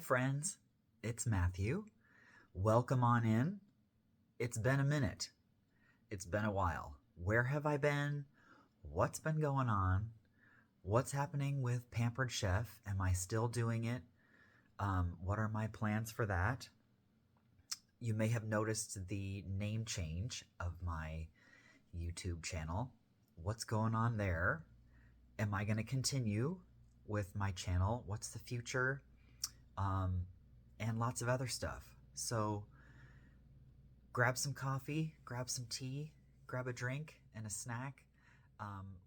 friends, it's Matthew. Welcome on in. It's been a minute. It's been a while. Where have I been? What's been going on? What's happening with Pampered Chef? Am I still doing it? What are my plans for that? You may have noticed the name change of my YouTube channel. What's going on there? Am I going to continue with my channel? What's the future? And lots of other stuff. So grab some coffee, grab some tea, grab a drink and a snack.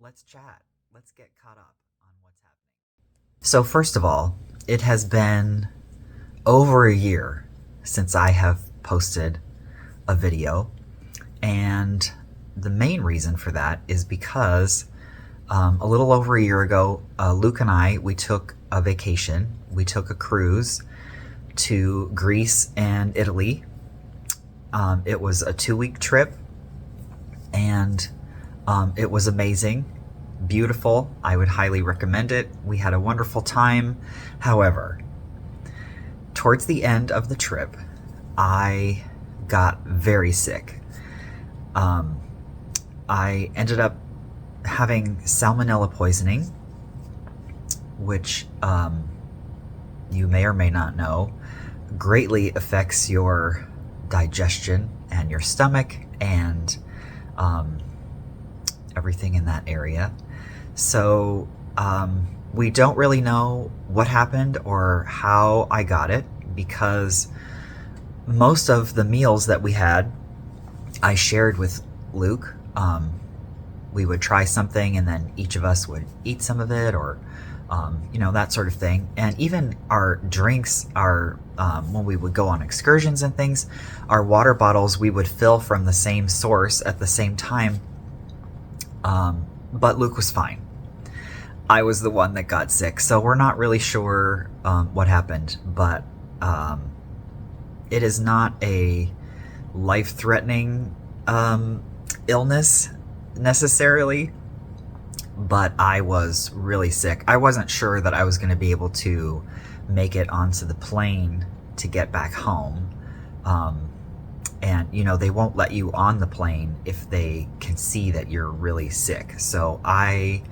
Let's chat. Let's get caught up on what's happening. So first of all, it has been over a year since I have posted a video. And the main reason for that is because a little over a year ago, Luke and I, we took a vacation. We took a cruise to Greece and Italy. It was a 2-week trip, and it was amazing, beautiful. I would highly recommend it. We had a wonderful time. However, towards the end of the trip, I got very sick. I ended up having salmonella poisoning, which you may or may not know greatly affects your digestion and your stomach and everything in that area. So we don't really know what happened or how I got it, because most of the meals that we had, I shared with Luke. We would try something and then each of us would eat some of it, or that sort of thing. And even our drinks, when we would go on excursions and things, our water bottles we would fill from the same source at the same time. But Luke was fine. I was the one that got sick, so we're not really sure what happened, but it is not a life-threatening illness necessarily, but I was really sick. I wasn't sure that I was going to be able to make it onto the plane to get back home. And they won't let you on the plane if they can see that you're really sick. So I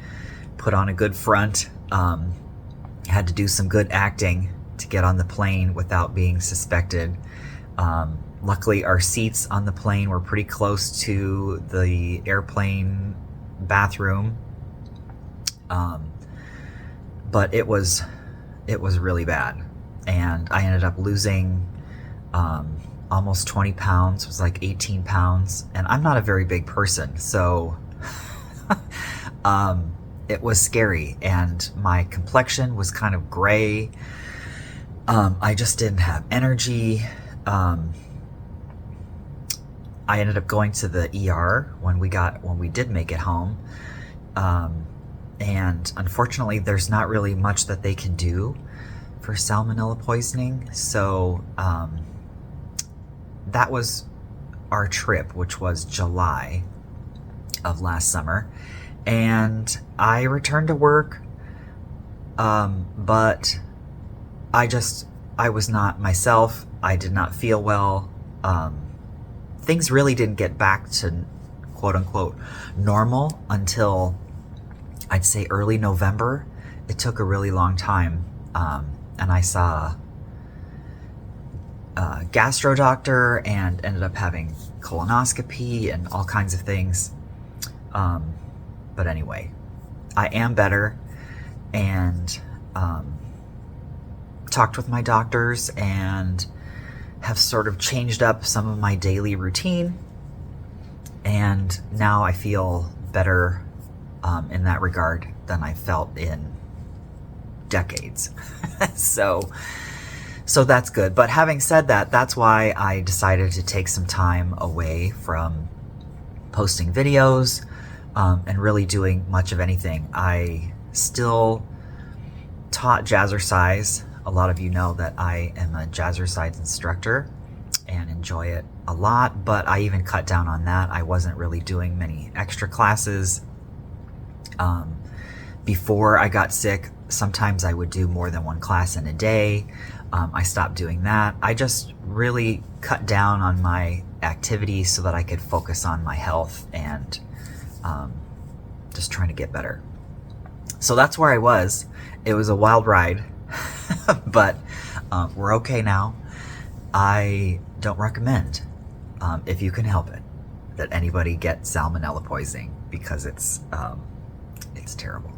put on a good front, had to do some good acting to get on the plane without being suspected. Luckily, our seats on the plane were pretty close to the airplane bathroom. But it was really bad. And I ended up losing almost 20 pounds. It was like 18 pounds. And I'm not a very big person, so it was scary. And my complexion was kind of gray. I just didn't have energy. I ended up going to the ER when we did make it home. And unfortunately, there's not really much that they can do for salmonella poisoning. So that was our trip, which was July of last summer. And I returned to work, but I was not myself. I did not feel well. Things really didn't get back to quote unquote normal until I'd say early November. It took a really long time. And I saw a gastro doctor and ended up having colonoscopy and all kinds of things. But anyway, I am better, and talked with my doctors and have sort of changed up some of my daily routine. And now I feel better in that regard than I felt in decades. So that's good. But having said that, that's why I decided to take some time away from posting videos and really doing much of anything. I still taught jazzercise. A lot of you know that I am a jazzercise instructor and enjoy it a lot, but I even cut down on that. I wasn't really doing many extra classes. Before I got sick, sometimes I would do more than one class in a day. I stopped doing that. I just really cut down on my activities so that I could focus on my health and just trying to get better. So that's where I was. It was a wild ride, but we're okay now. I don't recommend, if you can help it, that anybody get salmonella poisoning, because it's terrible.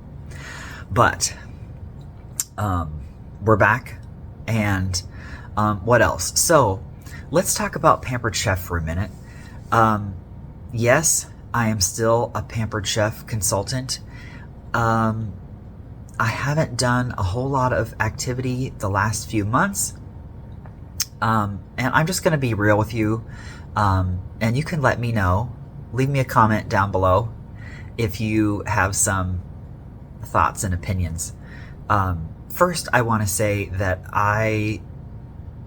But we're back, and what else? So let's talk about Pampered Chef for a minute. Yes, I am still a Pampered Chef consultant. I haven't done a whole lot of activity the last few months. And I'm just going to be real with you. And you can let me know, leave me a comment down below if you have some thoughts and opinions. First, I want to say that I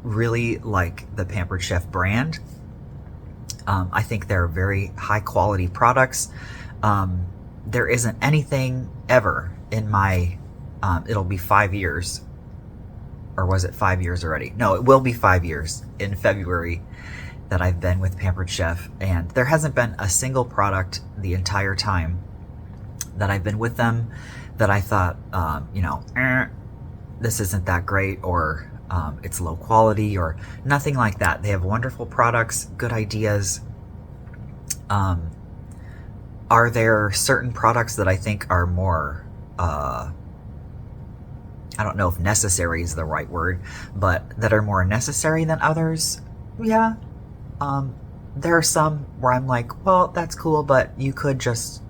really like the Pampered Chef brand. I think they're very high quality products. There isn't anything ever in my, it'll be 5 years, or was it 5 years already? No, it will be 5 years in February that I've been with Pampered Chef, and there hasn't been a single product the entire time that I've been with them that I thought, this isn't that great, or it's low quality, or nothing like that. They have wonderful products, good ideas. Are there certain products that I think are more, I don't know if necessary is the right word, but that are more necessary than others? Yeah. There are some where I'm like, well, that's cool, but you could just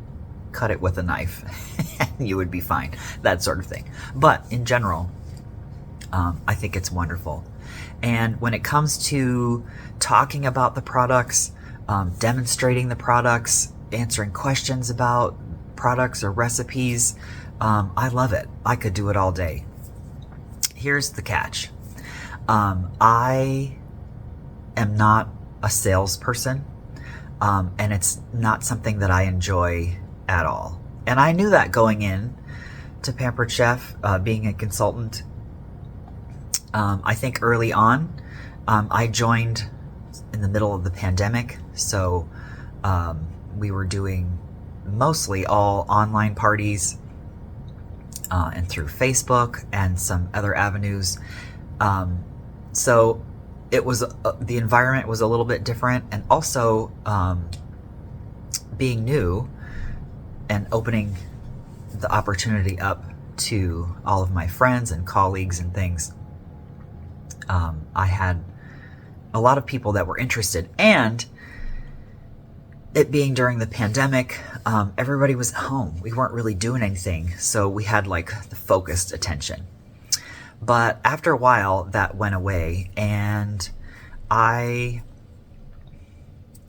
cut it with a knife and you would be fine, that sort of thing. But in general, I think it's wonderful. And when it comes to talking about the products, demonstrating the products, answering questions about products or recipes, I love it. I could do it all day. Here's the catch. I am not a salesperson, and it's not something that I enjoy at all. And I knew that going in to Pampered Chef, being a consultant. I think early on, I joined in the middle of the pandemic, so we were doing mostly all online parties, and through Facebook and some other avenues. So it was, the environment was a little bit different, and also being new and opening the opportunity up to all of my friends and colleagues and things. I had a lot of people that were interested, and it being during the pandemic, everybody was at home. We weren't really doing anything, so we had like the focused attention. But after a while, that went away, and I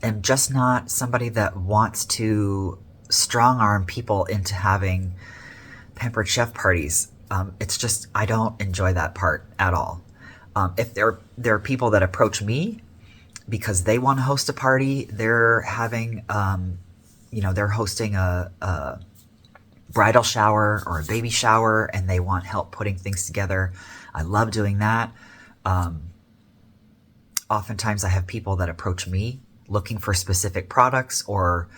am just not somebody that wants to strong-arm people into having Pampered Chef parties. It's just, I don't enjoy that part at all. If there are people that approach me because they want to host a party, they're having, they're hosting a bridal shower or a baby shower, and they want help putting things together. I love doing that. Oftentimes I have people that approach me looking for specific products, or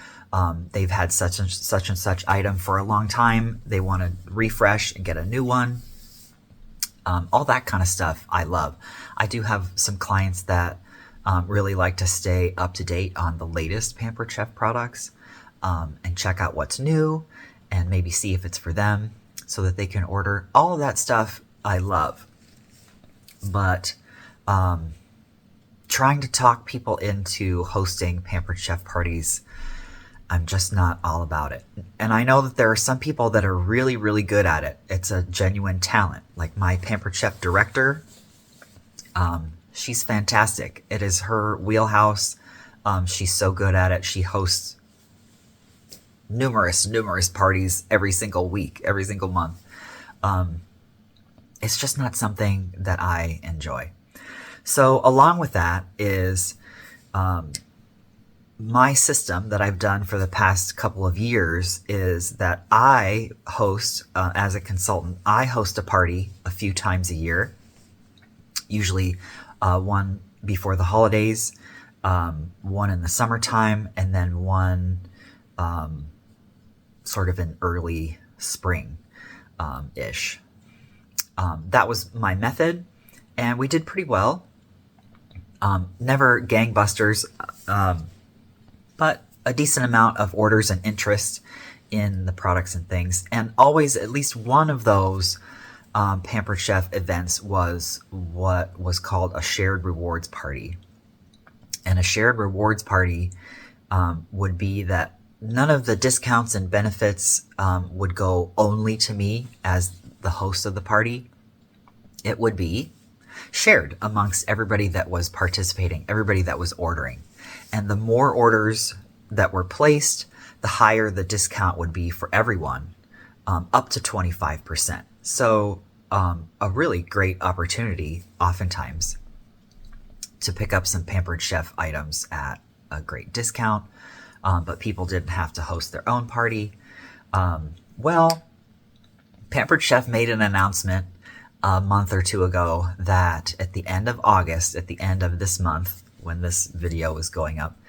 they've had such and such item for a long time. They want to refresh and get a new one. All that kind of stuff I love. I do have some clients that really like to stay up to date on the latest Pampered Chef products, and check out what's new, and maybe see if it's for them so that they can order. All of that stuff I love. But trying to talk people into hosting Pampered Chef parties, I'm just not all about it. And I know that there are some people that are really, really good at it. It's a genuine talent. Like my Pampered Chef director, she's fantastic. It is her wheelhouse. She's so good at it. She hosts numerous parties every single week, every single month. It's just not something that I enjoy. So along with that is my system that I've done for the past couple of years is that I host, as a consultant, I host a party a few times a year. usually one before the holidays, one in the summertime, and then one sort of in early spring ish. That was my method, and we did pretty well. Never gangbusters, but a decent amount of orders and interest in the products and things. And always at least one of those Pampered Chef events was what was called a shared rewards party. And a shared rewards party would be that none of the discounts and benefits would go only to me as the host of the party. It would be shared amongst everybody that was participating, everybody that was ordering. And the more orders that were placed, the higher the discount would be for everyone, up to 25%. So a really great opportunity oftentimes to pick up some Pampered Chef items at a great discount, but people didn't have to host their own party. Well, Pampered Chef made an announcement a month or two ago that at the end of August, at the end of this month, when this video is going up,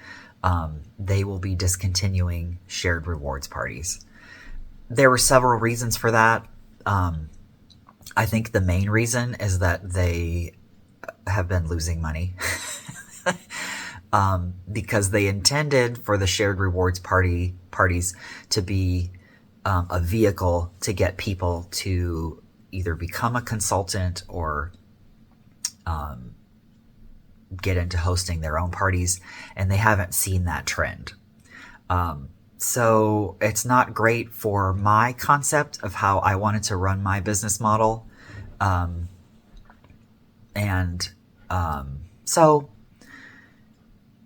they will be discontinuing shared rewards parties. There were several reasons for that. I think the main reason is that they have been losing money because they intended for the shared rewards parties to be a vehicle to get people to either become a consultant or get into hosting their own parties, and they haven't seen that trend. So it's not great for my concept of how I wanted to run my business model. So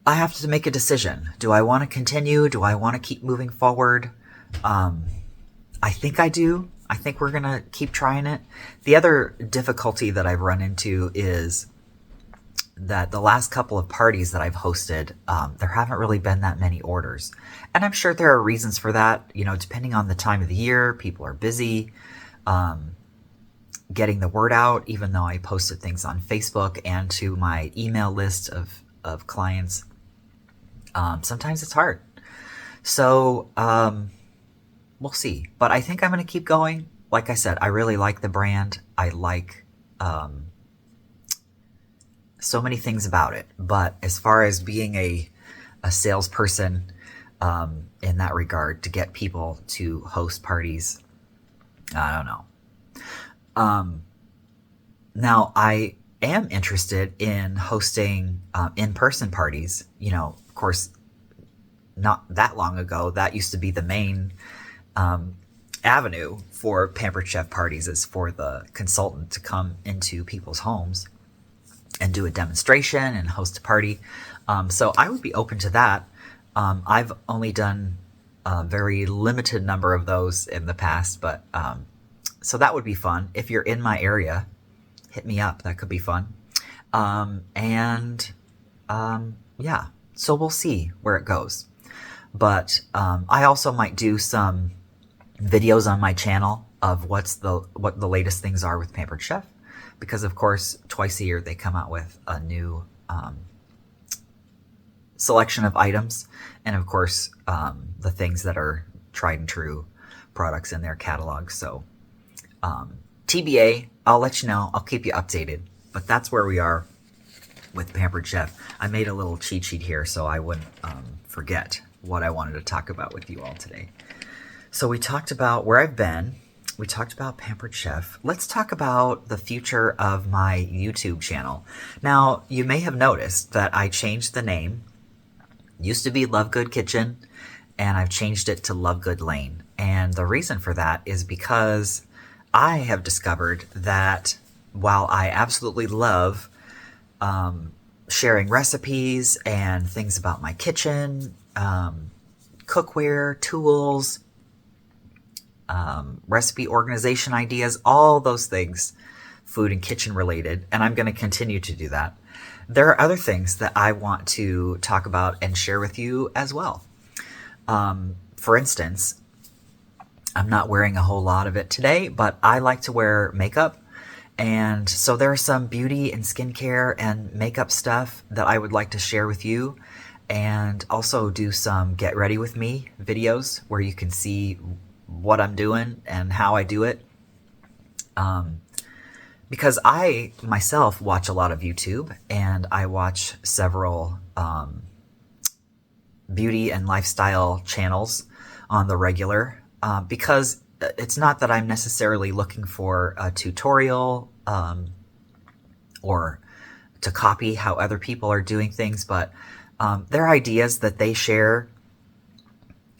I have to make a decision. Do I want to continue? Do I want to keep moving forward? I think I do. I think we're going to keep trying it. The other difficulty that I've run into is that the last couple of parties that I've hosted, there haven't really been that many orders. And I'm sure there are reasons for that. You know, depending on the time of the year, people are busy getting the word out, even though I posted things on Facebook and to my email list of clients. Sometimes it's hard. So, we'll see. But I think I'm going to keep going. Like I said, I really like the brand. I like so many things about it. But as far as being a salesperson in that regard, to get people to host parties, I don't know. Now, I am interested in hosting in-person parties. You know, of course, not that long ago, that used to be the main avenue for Pampered Chef parties, is for the consultant to come into people's homes and do a demonstration and host a party. So I would be open to that. I've only done a very limited number of those in the past, but so that would be fun. If you're in my area, hit me up. That could be fun. Yeah, so we'll see where it goes. But I also might do some videos on my channel of what the latest things are with Pampered Chef, because of course twice a year they come out with a new selection of items, and of course the things that are tried and true products in their catalog. So TBA, I'll let you know. I'll keep you updated. But that's where we are with Pampered Chef. I made a little cheat sheet here so I wouldn't forget what I wanted to talk about with you all today. So we talked about where I've been. We talked about Pampered Chef. Let's talk about the future of my YouTube channel. Now, you may have noticed that I changed the name. It used to be Love Good Kitchen, and I've changed it to Love Good Lane. And the reason for that is because I have discovered that while I absolutely love sharing recipes and things about my kitchen, cookware, tools, recipe organization ideas, all those things, food and kitchen related, and I'm going to continue to do that. There are other things that I want to talk about and share with you as well. For instance, I'm not wearing a whole lot of it today, but I like to wear makeup, And so there are some beauty and skincare and makeup stuff that I would like to share with you, and also do some get ready with me videos where you can see what I'm doing and how I do it. Because I myself watch a lot of YouTube, and I watch several beauty and lifestyle channels on the regular, because it's not that I'm necessarily looking for a tutorial or to copy how other people are doing things, but they're ideas that they share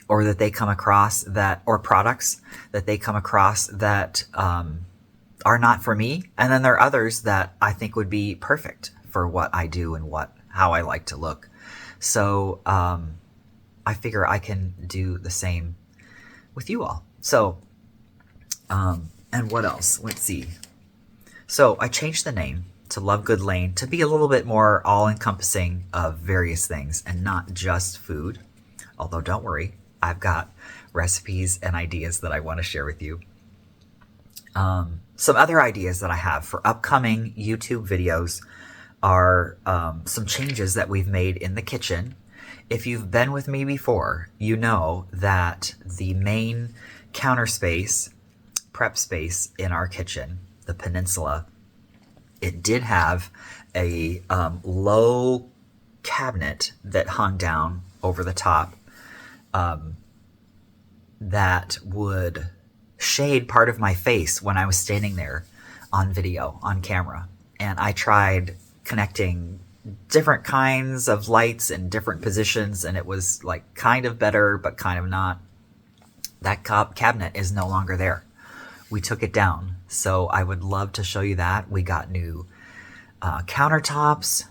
or that they come across that, or products that they come across that are not for me. And then there are others that I think would be perfect for what I do and how I like to look. So I figure I can do the same with you all. So, and what else? Let's see. So I changed the name to Love Good Lane to be a little bit more all-encompassing of various things and not just food. Although don't worry, I've got recipes and ideas that I want to share with you. Some other ideas that I have for upcoming YouTube videos are some changes that we've made in the kitchen. If you've been with me before, you know that the main counter space, prep space in our kitchen, the peninsula, it did have a low cabinet that hung down over the top that would shade part of my face when I was standing there on video, on camera. And I tried connecting different kinds of lights in different positions, and it was like kind of better, but kind of not. That cabinet is no longer there. We took it down. So I would love to show you that. We got new countertops,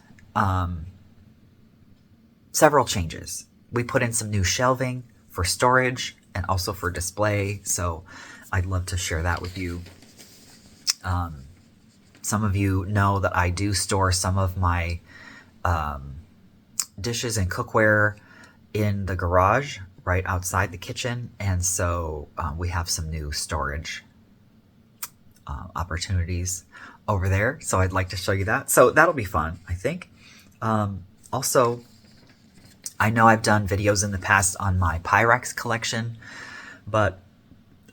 several changes. We put in some new shelving for storage and also for display. So I'd love to share that with you. Some of you know that I do store some of my dishes and cookware in the garage right outside the kitchen. And so we have some new storage opportunities over there. So I'd like to show you that. So that'll be fun, I think. Also, I know I've done videos in the past on my Pyrex collection, but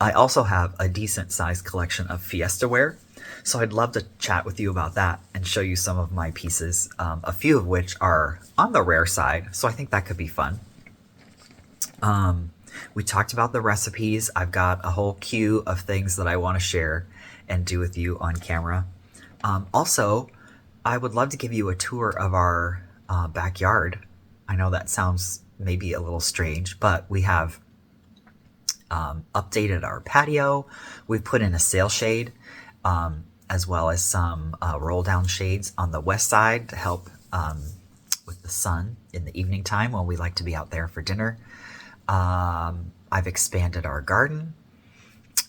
I also have a decent sized collection of Fiesta ware. So I'd love to chat with you about that and show you some of my pieces, a few of which are on the rare side. So I think that could be fun. We talked about the recipes. I've got a whole queue of things that I want to share and do with you on camera. Also, I would love to give you a tour of our backyard. I know that sounds maybe a little strange, but we have updated our patio. We've put in a sail shade, as well as some roll down shades on the west side to help with the sun in the evening time when we like to be out there for dinner. I've expanded our garden,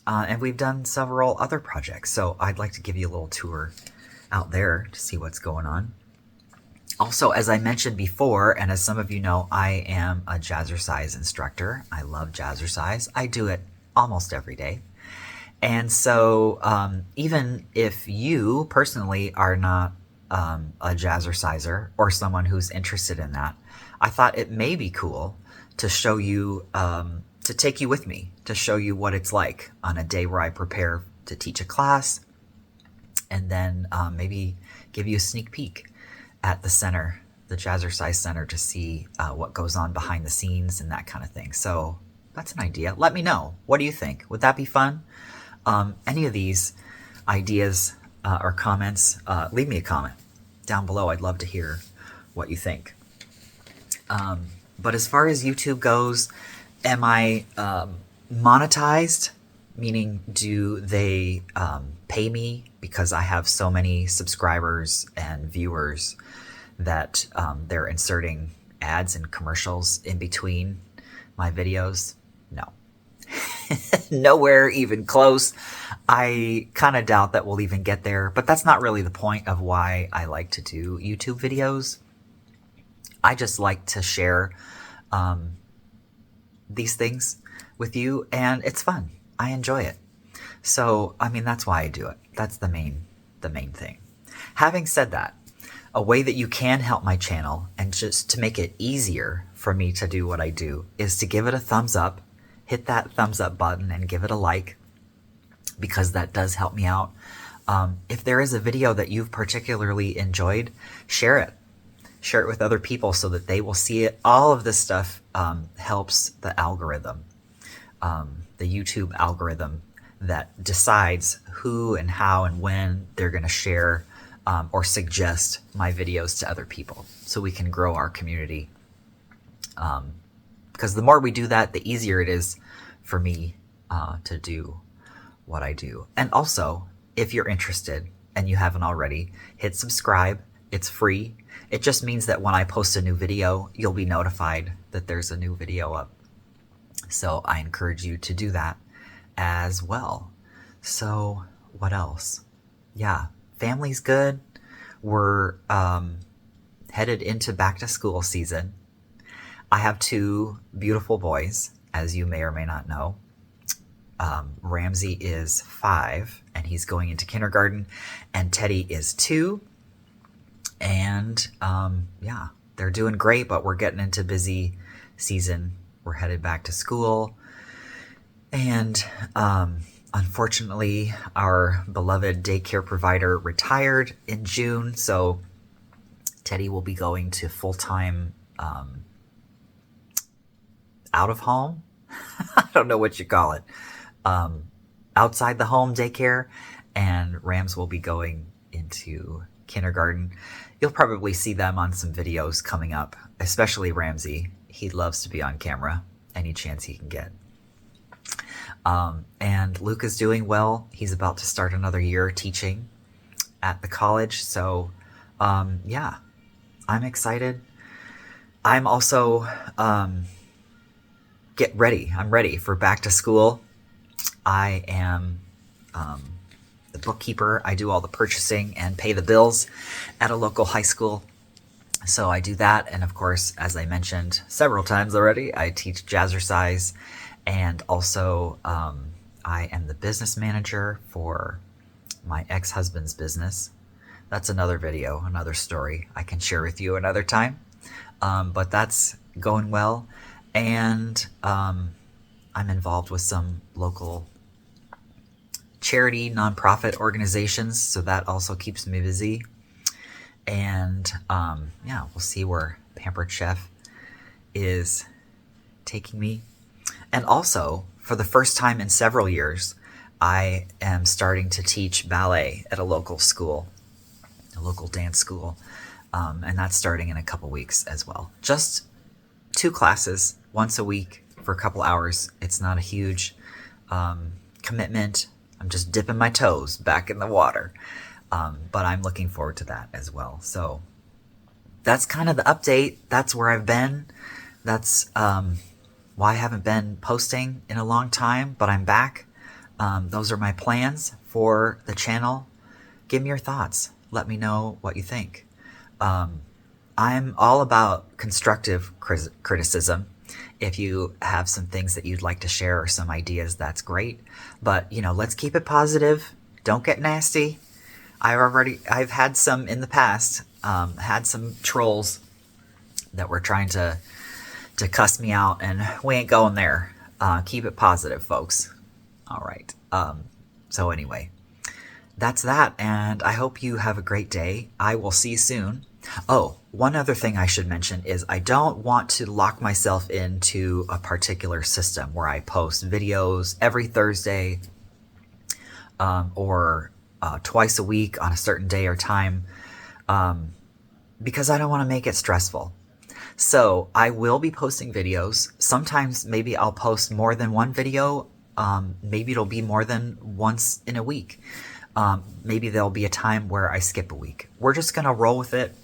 and we've done several other projects. So I'd like to give you a little tour out there to see what's going on. Also, as I mentioned before, and as some of you know, I am a jazzercise instructor. I love jazzercise. I do it almost every day. And so even if you personally are not a jazzerciser or someone who's interested in that, I thought it may be cool to show you, to take you with me, to show you what it's like on a day where I prepare to teach a class, and then maybe give you a sneak peek at the center, the Jazzercise Center, to see what goes on behind the scenes and that kind of thing. So that's an idea. Let me know. What do you think? Would that be fun? Any of these ideas or comments, leave me a comment down below. I'd love to hear what you think. But as far as YouTube goes, am I monetized? Meaning, do they pay me because I have so many subscribers and viewers that they're inserting ads and commercials in between my videos? No. Nowhere even close. I kind of doubt that we'll even get there, but that's not really the point of why I like to do YouTube videos. I just like to share these things with you, and it's fun. I enjoy it. So, I mean, that's why I do it. That's the main the main thing. Having said that, a way that you can help my channel, and just to make it easier for me to do what I do, is to give it a thumbs up. Hit that thumbs up button and give it a like, because that does help me out. If there is a video that you've particularly enjoyed, share it. Share it with other people so that they will see it. All of this stuff helps the algorithm, the YouTube algorithm that decides who and how and when they're going to share or suggest my videos to other people, so we can grow our community. Because the more we do that, the easier it is for me to do what I do. And also, if you're interested and you haven't already, hit subscribe. It's free. It just means that when I post a new video, you'll be notified that there's a new video up. So I encourage you to do that as well. So what else? Yeah, family's good. We're headed into back to school season. I have 2 beautiful boys, as you may or may not know. Ramsey is 5 and he's going into kindergarten, and Teddy is 2. And yeah, they're doing great, but we're getting into busy season. We're headed back to school. And unfortunately, our beloved daycare provider retired in June. So Teddy will be going to full-time out of home. I don't know what you call it. Outside the home daycare. And Rams will be going into kindergarten. You'll probably see them on some videos coming up, especially Ramsey. He loves to be on camera any chance he can get. And Luke is doing well. He's about to start another year teaching at the college. So, yeah, I'm excited. I'm also, I'm ready for back to school. I am, the bookkeeper. I do all the purchasing and pay the bills at a local high school. So I do that. And of course, as I mentioned several times already, I teach jazzercise, and also I am the business manager for my ex-husband's business. That's another video, another story I can share with you another time. But that's going well. And I'm involved with some local charity, nonprofit organizations, so that also keeps me busy. And yeah, we'll see where Pampered Chef is taking me. And also, for the first time in several years, I am starting to teach ballet at a local school, a local dance school, and that's starting in a couple weeks as well. Just 2 classes once a week for a couple hours. It's not a huge commitment. I'm just dipping my toes back in the water. But I'm looking forward to that as well. So that's kind of the update. That's where I've been. That's why I haven't been posting in a long time, but I'm back. Those are my plans for the channel. Give me your thoughts. Let me know what you think. I'm all about constructive criticism. If you have some things that you'd like to share or some ideas, that's great. But, you know, let's keep it positive. Don't get nasty. I've had some in the past, had some trolls that were trying to cuss me out, and we ain't going there. Keep it positive, folks. All right. So anyway, that's that. And I hope you have a great day. I will see you soon. Oh, one other thing I should mention is I don't want to lock myself into a particular system where I post videos every Thursday, or twice a week on a certain day or time, because I don't want to make it stressful. So I will be posting videos. Sometimes maybe I'll post more than one video. Maybe it'll be more than once in a week. Maybe there'll be a time where I skip a week. We're just going to roll with it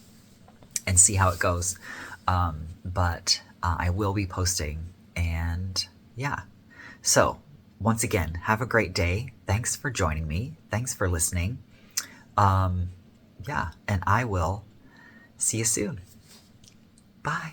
and see how it goes. But I will be posting, and yeah. So once again, have a great day. Thanks for joining me. Thanks for listening. Yeah, and I will see you soon. Bye.